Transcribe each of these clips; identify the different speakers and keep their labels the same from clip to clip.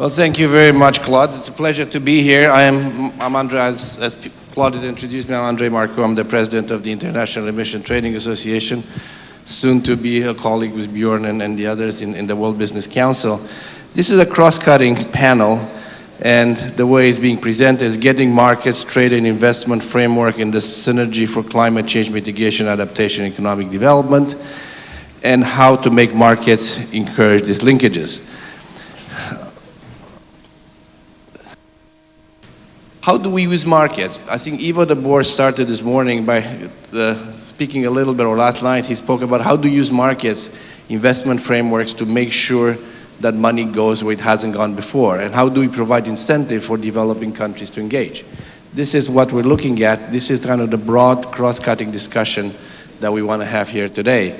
Speaker 1: Well, thank you very much, Claude. It's a pleasure to be here. I'm Andrei, as Claude has introduced me. I'm Andrei Marcu. I'm the president of the International Emission Trading Association, soon to be a colleague with Bjorn and the others in the World Business Council. This is a cross-cutting panel, and the way it's being presented is getting markets, trade, and investment framework in the synergy for climate change mitigation, adaptation, and economic development, and how to make markets encourage these linkages. How do we use markets? I think Ivo de Boer started this morning by speaking a little bit, or last night he spoke about how to use markets, investment frameworks, to make sure that money goes where it hasn't gone before, and how do we provide incentive for developing countries to engage. This is what we're looking at. This is kind of the broad cross-cutting discussion that we want to have here today.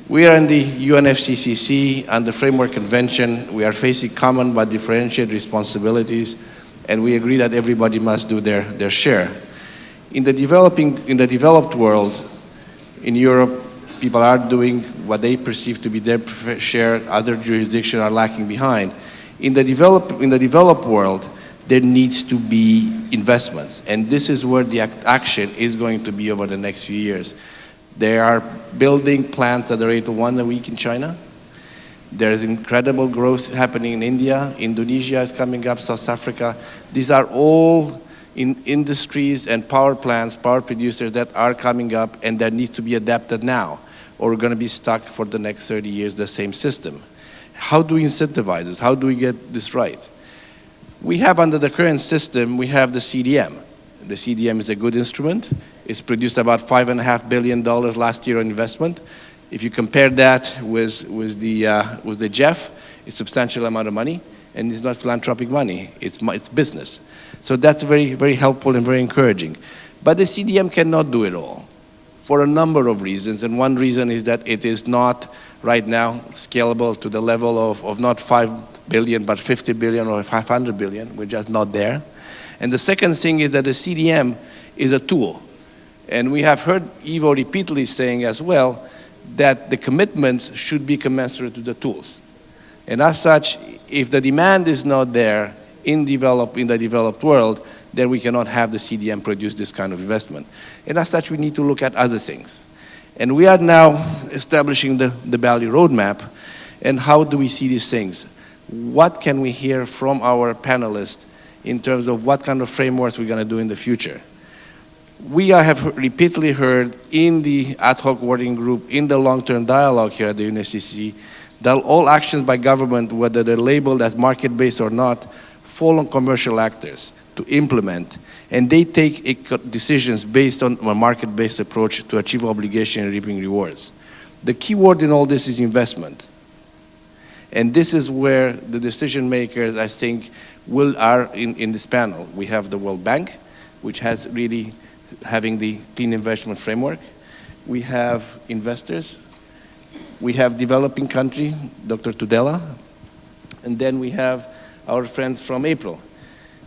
Speaker 1: We are in the UNFCCC and the Framework Convention. We are facing common but differentiated responsibilities, and we agree that everybody must do their share. In the developed world, in Europe, people are doing what they perceive to be their share. Other jurisdictions are lagging behind. In the developed world, there needs to be investments, and this is where the action is going to be over the next few years. They are building plants at the rate of 1 a week in China. There's incredible growth happening in India. Indonesia is coming up, South Africa. These are all industries and power plants, power producers that are coming up and that need to be adapted now, or we're going to be stuck for the next 30 years, the same system. How do we incentivize this? How do we get this right? We have, under the current system, we have the CDM. The CDM is a good instrument. It's produced about $5.5 billion last year on investment. If you compare that with the JEF, it's a substantial amount of money, and it's not philanthropic money, it's business. So that's very, very helpful and very encouraging. But the CDM cannot do it all for a number of reasons, and one reason is that it is not right now scalable to the level of not 5 billion, but 50 billion or 500 billion. We're just not there. And the second thing is that the CDM is a tool. And we have heard Ivo repeatedly saying as well that the commitments should be commensurate to the tools. And as such, if the demand is not there in the developed world, then we cannot have the CDM produce this kind of investment. And as such, we need to look at other things. And we are now establishing the value roadmap. And how do we see these things? What can we hear from our panelists in terms of what kind of frameworks we're going to do in the future? We have repeatedly heard in the ad hoc working group, in the long-term dialogue here at the UNFCCC, that all actions by government, whether they're labeled as market-based or not, fall on commercial actors to implement, and they take decisions based on a market-based approach to achieve obligation and reaping rewards. The key word in all this is investment. And this is where the decision makers, I think, are in this panel. We have the World Bank, which has really having the clean investment framework. We have investors. We have developing country, Dr. Tudela. And then we have our friends from April.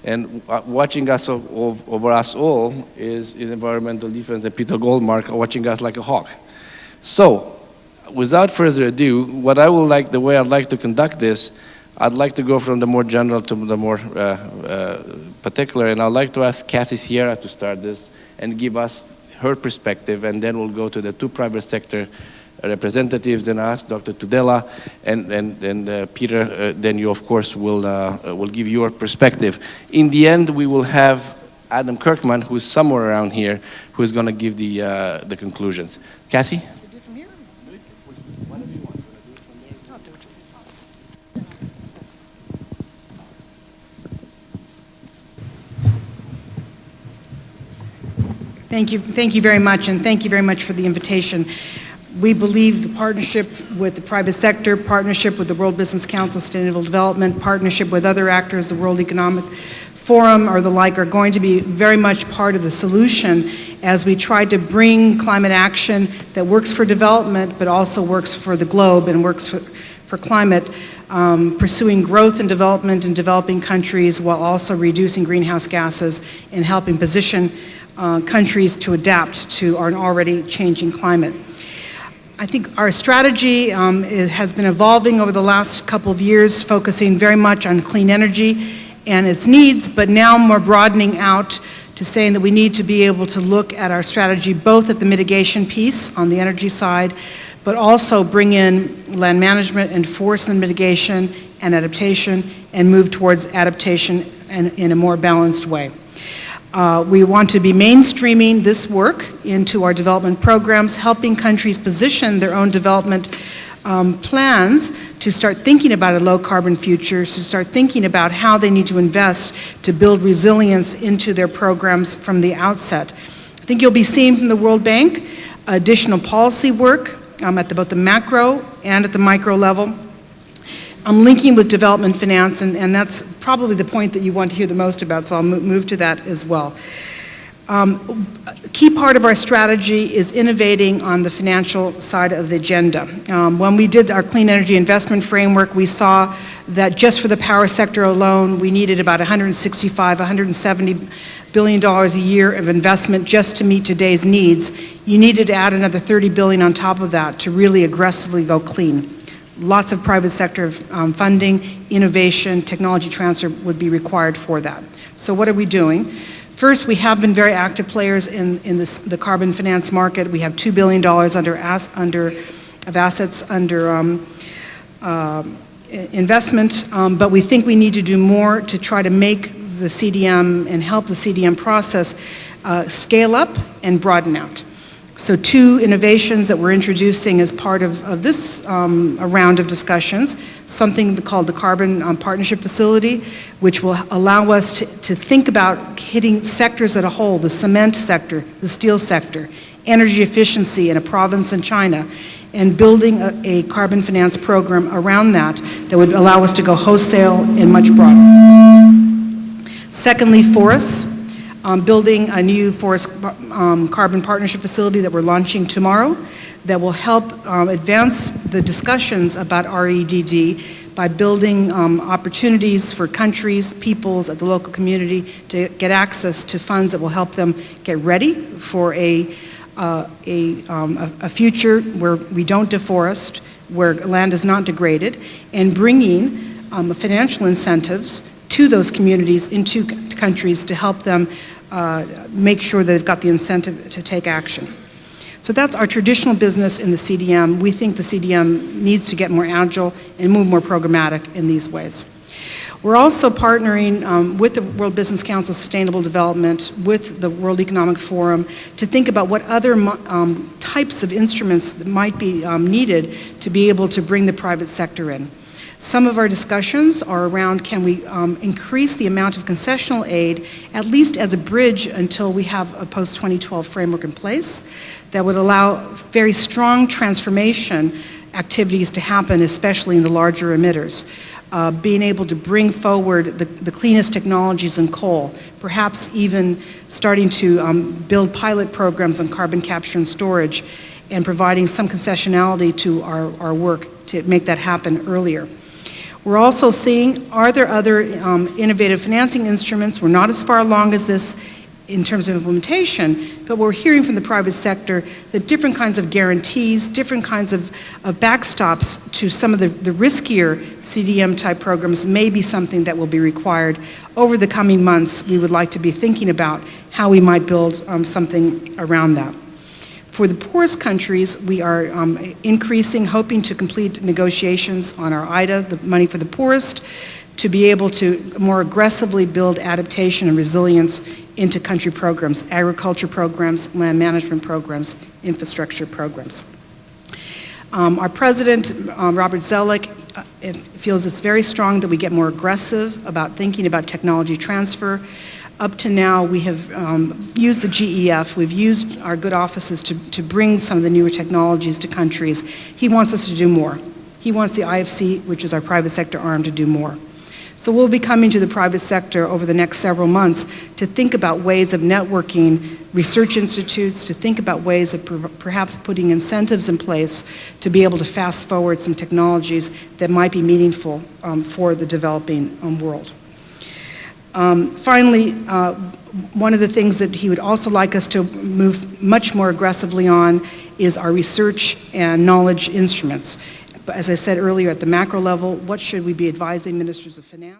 Speaker 1: And watching us over us all is Environmental Defense and Peter Goldmark watching us like a hawk. So, without further ado, the way I'd like to conduct this, I'd like to go from the more general to the more particular, and I'd like to ask Kathy Sierra to start this and give us her perspective, and then we'll go to the two private sector representatives, then ask Dr. Tudela, and Peter, then you of course will give your perspective. In the end, we will have Adam Kirkman, who is somewhere around here, who is going to give the conclusions. Kathy?
Speaker 2: Thank you very much, and thank you very much for the invitation. We believe the partnership with the private sector, partnership with the World Business Council, Sustainable Development, partnership with other actors, the World Economic Forum or the like, are going to be very much part of the solution as we try to bring climate action that works for development but also works for the globe and works for climate, pursuing growth and development in developing countries while also reducing greenhouse gases and helping position countries to adapt to an already changing climate. I think our strategy has been evolving over the last couple of years, focusing very much on clean energy and its needs, but now we're broadening out to saying that we need to be able to look at our strategy both at the mitigation piece on the energy side, but also bring in land management and forest and mitigation and adaptation and move towards adaptation in a more balanced way. We want to be mainstreaming this work into our development programs, helping countries position their own development plans to start thinking about a low-carbon future, to start thinking about how they need to invest to build resilience into their programs from the outset. I think you'll be seeing from the World Bank additional policy work at both the macro and at the micro level. I'm linking with development finance, and that's probably the point that you want to hear the most about, so I'll move to that as well. A key part of our strategy is innovating on the financial side of the agenda. When we did our clean energy investment framework, we saw that just for the power sector alone, we needed about $165, $170 billion a year of investment just to meet today's needs. You needed to add another $30 billion on top of that to really aggressively go clean. Lots of private sector funding, innovation, technology transfer would be required for that. So what are we doing? First, we have been very active players in the carbon finance market. We have $2 billion of assets under investment, but we think we need to do more to try to make the CDM and help the CDM process scale up and broaden out. So 2 innovations that we're introducing as part of this round of discussions, something called the Carbon Partnership Facility, which will allow us to think about hitting sectors as a whole, the cement sector, the steel sector, energy efficiency in a province in China, and building a carbon finance program around that would allow us to go wholesale and much broader. Secondly, forests. Building a new forest carbon partnership facility that we're launching tomorrow that will help advance the discussions about REDD by building opportunities for countries, peoples at the local community to get access to funds that will help them get ready for a future where we don't deforest, where land is not degraded, and bringing financial incentives to those communities into countries to help them make sure that they've got the incentive to take action. So that's our traditional business in the CDM. We think the CDM needs to get more agile and move more programmatic in these ways. We're also partnering with the World Business Council Sustainable Development, with the World Economic Forum, to think about what other types of instruments that might be needed to be able to bring the private sector in. Some of our discussions are around, can we increase the amount of concessional aid, at least as a bridge until we have a post-2012 framework in place that would allow very strong transformation activities to happen, especially in the larger emitters. Being able to bring forward the cleanest technologies in coal, perhaps even starting to build pilot programs on carbon capture and storage, and providing some concessionality to our work to make that happen earlier. We're also seeing, are there other innovative financing instruments? We're not as far along as this in terms of implementation, but we're hearing from the private sector that different kinds of guarantees, different kinds of backstops to some of the riskier CDM type programs may be something that will be required. Over the coming months, we would like to be thinking about how we might build something around that. For the poorest countries, we are increasing, hoping to complete negotiations on our IETA, the money for the poorest, to be able to more aggressively build adaptation and resilience into country programs, agriculture programs, land management programs, infrastructure programs. Our president, Robert Zoellick, feels it's very strong that we get more aggressive about thinking about technology transfer. Up to now, we have used the GEF, we've used our good offices to bring some of the newer technologies to countries. He wants us to do more. He wants the IFC, which is our private sector arm, to do more. So we'll be coming to the private sector over the next several months to think about ways of networking research institutes, to think about ways of perhaps putting incentives in place to be able to fast forward some technologies that might be meaningful for the developing world. Finally, one of the things that he would also like us to move much more aggressively on is our research and knowledge instruments. But as I said earlier, at the macro level, what should we be advising ministers of finance?